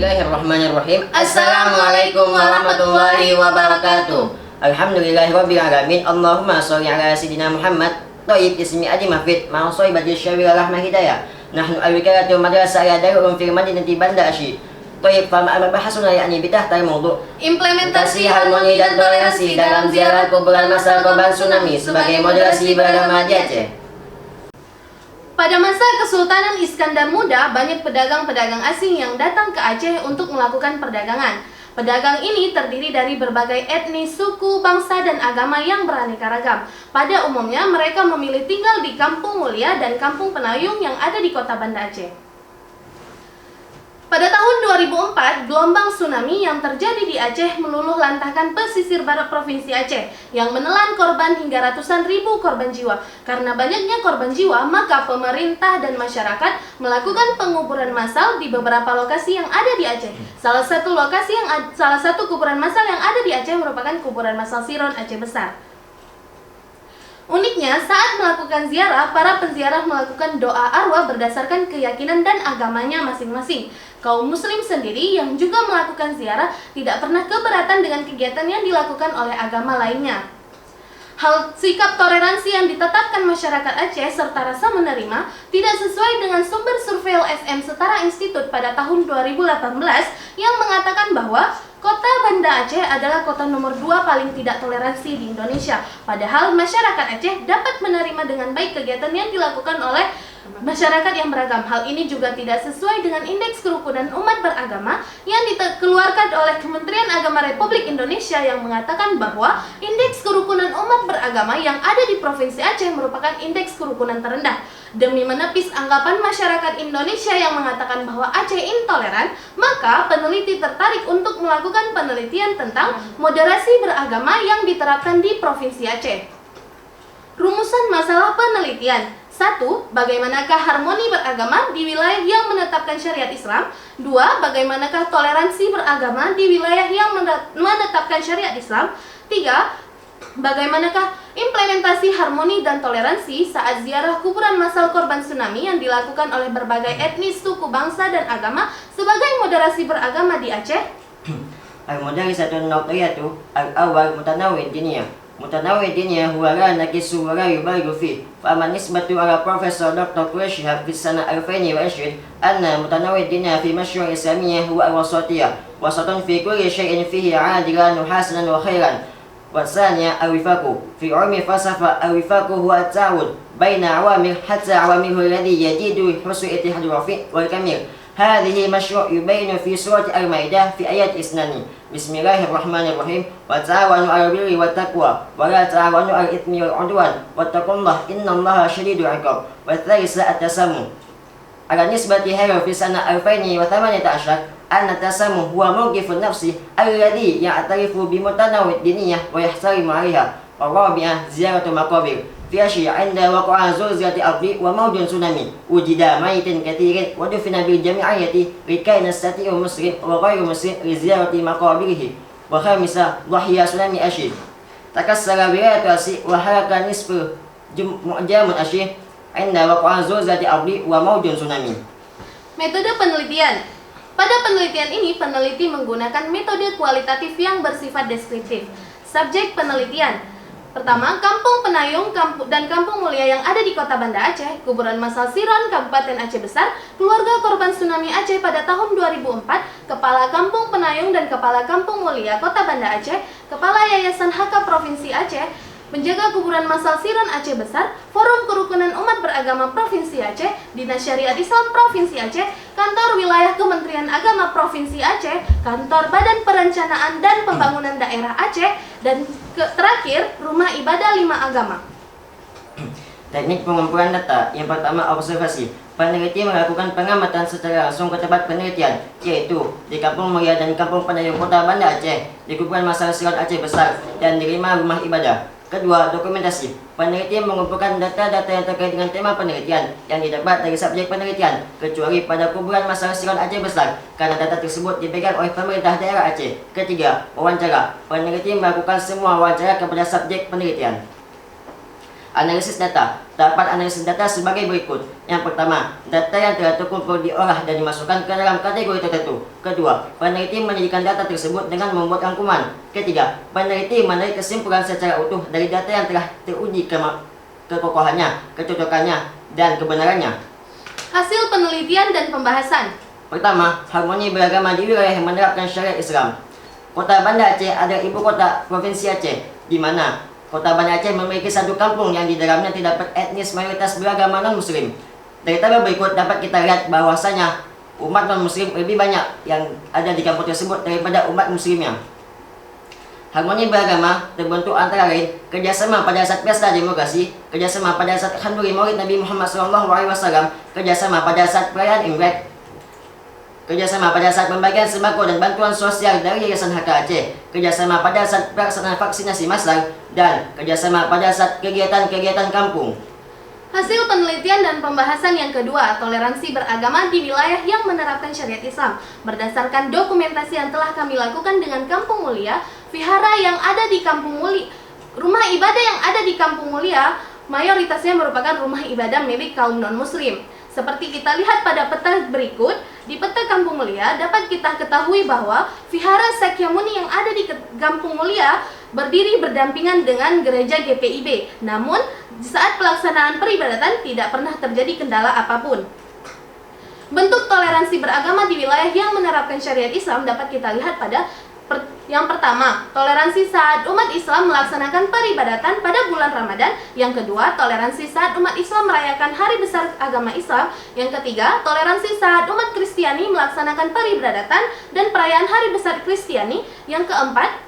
Bismillahirrahmanirrahim. Assalamualaikum warahmatullahi wabarakatuh. Alhamdulillahirabbil alamin. Allahumma shalli ala sayyidina Muhammad. Thayyib ismi adi mahfid. Ma shaibati syawil rahmah hidayah. Nahnu al-wikalatu madrasah Darul Ulum fil Madinati Banda Asyid. Thayyib fama bahasuna yakni bitahta mawdu' Implementasi harmoni dan toleransi dalam ziarah kuburan masal korban tsunami sebagai moderasi beragama di Aceh. Pada masa Kesultanan Iskandar Muda, banyak pedagang-pedagang asing yang datang ke Aceh untuk melakukan perdagangan. Pedagang ini terdiri dari berbagai etnis, suku, bangsa, dan agama yang beraneka ragam. Pada umumnya, mereka memilih tinggal di Kampung Mulia dan Kampung Penayung yang ada di kota Banda Aceh. Pada tahun 2004, gelombang tsunami yang terjadi di Aceh meluluh lantahkan pesisir barat Provinsi Aceh yang menelan korban hingga ratusan ribu korban jiwa. Karena banyaknya korban jiwa, maka pemerintah dan masyarakat melakukan penguburan massal di beberapa lokasi yang ada di Aceh. Salah satu kuburan massal yang ada di Aceh merupakan kuburan massal Siron Aceh Besar. Uniknya, saat melakukan ziarah, para penziarah melakukan doa arwah berdasarkan keyakinan dan agamanya masing-masing. Kaum muslim sendiri yang juga melakukan ziarah tidak pernah keberatan dengan kegiatan yang dilakukan oleh agama lainnya. Hal sikap toleransi yang ditetapkan masyarakat Aceh serta rasa menerima tidak sesuai dengan sumber survei LSM Setara Institut pada tahun 2018 yang mengatakan bahwa kota Banda Aceh adalah kota nomor 2 paling tidak toleransi di Indonesia. Padahal masyarakat Aceh dapat menerima dengan baik kegiatan yang dilakukan oleh masyarakat yang beragam. Hal ini juga tidak sesuai dengan indeks kerukunan umat beragama yang dikeluarkan oleh Kementerian Agama Republik Indonesia yang mengatakan bahwa indeks kerukunan umat beragama yang ada di Provinsi Aceh merupakan indeks kerukunan terendah. Demi menepis anggapan masyarakat Indonesia yang mengatakan bahwa Aceh intoleran, maka peneliti tertarik untuk melakukan penelitian tentang moderasi beragama yang diterapkan di Provinsi Aceh. Rumusan masalah penelitian: 1. Bagaimanakah harmoni beragama di wilayah yang menetapkan syariat Islam? 2. Bagaimanakah toleransi beragama di wilayah yang menetapkan syariat Islam? 3. Bagaimanakah implementasi harmoni dan toleransi saat ziarah kuburan massal korban tsunami yang dilakukan oleh berbagai etnis, suku, bangsa, dan agama sebagai moderasi beragama di Aceh? Al-mudarisatun nawqiyatu al-awwal mutanawwid diniyah. متنوع الدنيا هو لا نكس ولا يبالغ فيه. فأما النسبة على بروفيسور دكتور كويشهاب في السنة 2020 أن متنوع الدنيا في مشروع إسلامية هو الوسطية، وسط في كل شيء فيه عادلا وحسنا وخيرا. والثانية الوفاق في علم الفلسفة. الوفاق هو التعاون بين عوامل حتى عوامله الذي يزيد حسن الاتحاد والكمال. هذه مشروع يبين في سورة المائدة في آيات 2. بسم الله الرحمن الرحيم. وتعاونوا على البر والتقوى ولا تعاونوا على الإثم والعدوان واتقوا الله إن الله شديد العقاب. والثالثة التسامح. على نسبة هذا في سنة 2018 أن التسامح هو موقف النفس الذي يعترف بمتنوع الدينية ويحترم عليها. والرابعة زيارة مقابر. في أشياء عند وقوع زلزلة الأرض وموج تسونامي وجد ميت كثير ودفن بالجميعية لكي نستطيع مسلم وغير مسلم لزيارة مقابره. وخامسة ضحية تسونامي أشير. تكسر ولاية رأسي وحرق نصف معجم أشير عند وقوع زلزلة الأرض وموج تسونامي. Metode penelitian. Pada penelitian ini, peneliti menggunakan metode kualitatif yang bersifat deskriptif. Subjek penelitian: pertama, Kampung Penayung dan Kampung Mulia yang ada di kota Banda Aceh, kuburan massal Siron, Kabupaten Aceh Besar, keluarga korban tsunami Aceh pada tahun 2004, Kepala Kampung Penayung dan Kepala Kampung Mulia Kota Banda Aceh, Kepala Yayasan Haka Provinsi Aceh, Penjaga Kuburan Massal Siron Aceh Besar, Forum Kerukunan Umat Beragama Provinsi Aceh, Dinas Syariat Islam Provinsi Aceh, Kantor Wilayah Kementerian Agama Provinsi Aceh, Kantor Badan Perencanaan dan Pembangunan Daerah Aceh, dan terakhir Rumah Ibadah 5 Agama. Teknik pengumpulan data. Yang pertama, observasi. Peneliti melakukan pengamatan secara langsung ke tempat penelitian, yaitu di Kampung Mulia dan Kampung Penayung Kota Banda Aceh, di kuburan massal Siron Aceh Besar, dan di 5 rumah ibadah. Kedua, dokumentasi. Peneliti mengumpulkan data-data yang terkait dengan tema penelitian yang didapat dari subjek penelitian, kecuali pada kuburan massal Siron Aceh Besar, karena data tersebut dipegang oleh pemerintah daerah Aceh. Ketiga, wawancara. Peneliti melakukan semua wawancara kepada subjek penelitian. Analisis data. Tahapan analisis data sebagai berikut. Yang pertama, data yang telah terkumpul diolah dan dimasukkan ke dalam kategori tertentu. Kedua, peneliti menjadikan data tersebut dengan membuat rangkuman. Ketiga, peneliti menarik kesimpulan secara utuh dari data yang telah teruji kekokohannya, kecocokannya, dan kebenarannya. Hasil penelitian dan pembahasan. Pertama, harmoni beragama di wilayah yang menerapkan syariat Islam. Kota Banda Aceh adalah ibu kota Provinsi Aceh, di mana Kota Banda Aceh memiliki satu kampung yang di dalamnya terdapat etnis mayoritas beragama non-muslim. Dari tabel berikut dapat kita lihat bahwasanya umat non-muslim lebih banyak yang ada di kampung tersebut daripada umat muslimnya. Harmoni beragama terbentuk antara lain kerjasama pada saat pesta demokrasi, kerjasama pada saat Handuri Maulid Nabi Muhammad SAW, kerjasama pada saat perayaan Imlek, kerjasama pada saat pembagian sembako dan bantuan sosial dari Yayasan HK Aceh, kerjasama pada saat pelaksanaan vaksinasi massal, dan kerjasama pada saat kegiatan-kegiatan kampung. Hasil penelitian dan pembahasan yang kedua, toleransi beragama di wilayah yang menerapkan syariat Islam. Berdasarkan dokumentasi yang telah kami lakukan dengan Kampung Mulia, vihara yang ada di Kampung Mulia, rumah ibadah yang ada di Kampung Mulia, mayoritasnya merupakan rumah ibadah milik kaum non-muslim. Seperti kita lihat pada peta berikut, di peta Kampung Mulia dapat kita ketahui bahwa Vihara Sakyamuni yang ada di Kampung Mulia berdiri berdampingan dengan gereja GPIB. Namun, saat pelaksanaan peribadatan tidak pernah terjadi kendala apapun. Bentuk toleransi beragama di wilayah yang menerapkan syariat Islam dapat kita lihat pada yang pertama, toleransi saat umat Islam melaksanakan peribadatan pada bulan Ramadan. Yang kedua, toleransi saat umat Islam merayakan hari besar agama Islam. Yang ketiga, toleransi saat umat Kristiani melaksanakan peribadatan dan perayaan hari besar Kristiani. Yang keempat,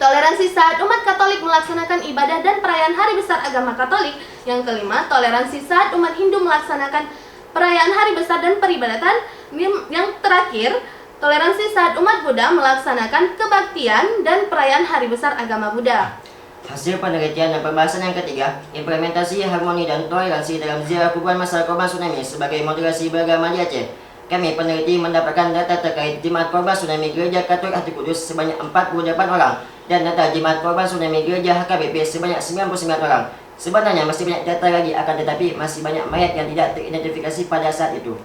toleransi saat umat Katolik melaksanakan ibadah dan perayaan hari besar agama Katolik. Yang kelima, toleransi saat umat Hindu melaksanakan perayaan hari besar dan peribadatan. Yang terakhir, toleransi saat umat Buddha melaksanakan kebaktian dan perayaan hari besar agama Buddha. Hasil penelitian dan pembahasan yang ketiga, implementasi harmoni dan toleransi dalam ziarah kuburan massal korban tsunami sebagai moderasi beragama di Aceh. Kami peneliti mendapatkan data terkait jemaat korban tsunami Gereja Katolik Hati Kudus sebanyak 48 orang dan data jemaat korban tsunami Gereja HKBP sebanyak 99 orang. Sebenarnya masih banyak data lagi, akan tetapi masih banyak mayat yang tidak teridentifikasi pada saat itu.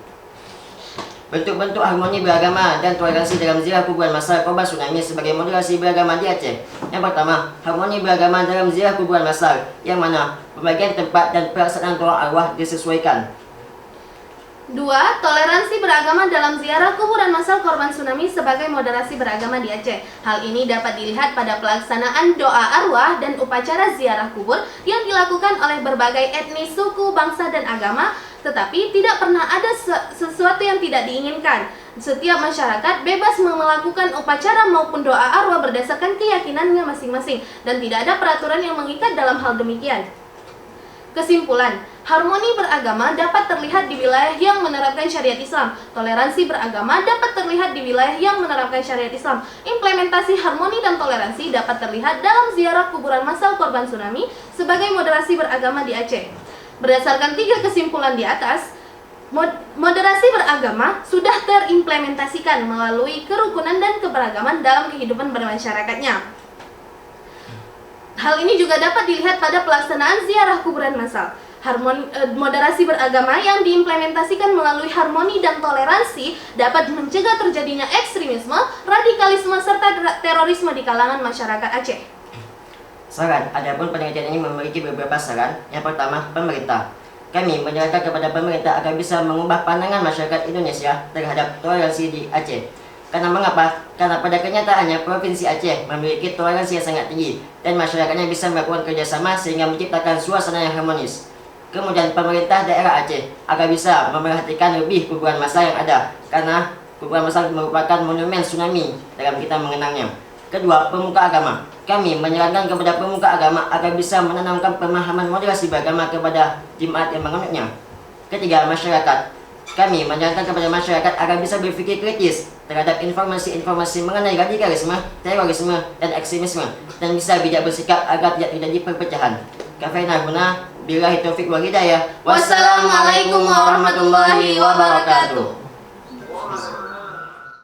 Bentuk-bentuk harmoni beragama dan toleransi dalam ziarah kuburan massal korban tsunami sebagai moderasi beragama di Aceh. Yang pertama, harmoni beragama dalam ziarah kuburan massal, yang mana pembagian tempat dan pelaksanaan doa arwah disesuaikan. 2. Toleransi beragama dalam ziarah kuburan massal korban tsunami sebagai moderasi beragama di Aceh. Hal ini dapat dilihat pada pelaksanaan doa arwah dan upacara ziarah kubur yang dilakukan oleh berbagai etnis, suku, bangsa, dan agama, tetapi tidak pernah ada sesuatu yang tidak diinginkan. Setiap masyarakat bebas melakukan upacara maupun doa arwah berdasarkan keyakinannya masing-masing dan tidak ada peraturan yang mengikat dalam hal demikian. Kesimpulan, harmoni beragama dapat terlihat di wilayah yang menerapkan syariat Islam. Toleransi beragama dapat terlihat di wilayah yang menerapkan syariat Islam. Implementasi harmoni dan toleransi dapat terlihat dalam ziarah kuburan massal korban tsunami sebagai moderasi beragama di Aceh. Berdasarkan 3 kesimpulan di atas, moderasi beragama sudah terimplementasikan melalui kerukunan dan keberagaman dalam kehidupan bermasyarakatnya. Hal ini juga dapat dilihat pada pelaksanaan ziarah kuburan massal. Moderasi beragama yang diimplementasikan melalui harmoni dan toleransi dapat mencegah terjadinya ekstremisme, radikalisme, serta terorisme di kalangan masyarakat Aceh. Saran, adapun penelitian ini memiliki beberapa saran. Yang pertama, pemerintah. Kami menyarankan kepada pemerintah agar bisa mengubah pandangan masyarakat Indonesia terhadap toleransi di Aceh. Karena mengapa? Karena pada kenyataannya Provinsi Aceh memiliki toleransi yang sangat tinggi dan masyarakatnya bisa melakukan kerjasama sehingga menciptakan suasana yang harmonis. Kemudian pemerintah daerah Aceh agar bisa memerhatikan lebih kuburan massal yang ada, karena kuburan massal merupakan monumen tsunami dalam kita mengenangnya. Kedua, pemuka agama. Kami menyarankan kepada pemuka agama agar bisa menanamkan pemahaman moderasi beragama kepada jemaat yang menganutnya. Ketiga, masyarakat. Kami menyarankan kepada masyarakat agar bisa berpikir kritis terhadap informasi-informasi mengenai radikalisme, terorisme, dan ekstremisme, dan bisa bijak bersikap agar tidak terjadi perpecahan. Kafena guna, billahi taufiq wal hidayah. Wassalamualaikum warahmatullahi wabarakatuh.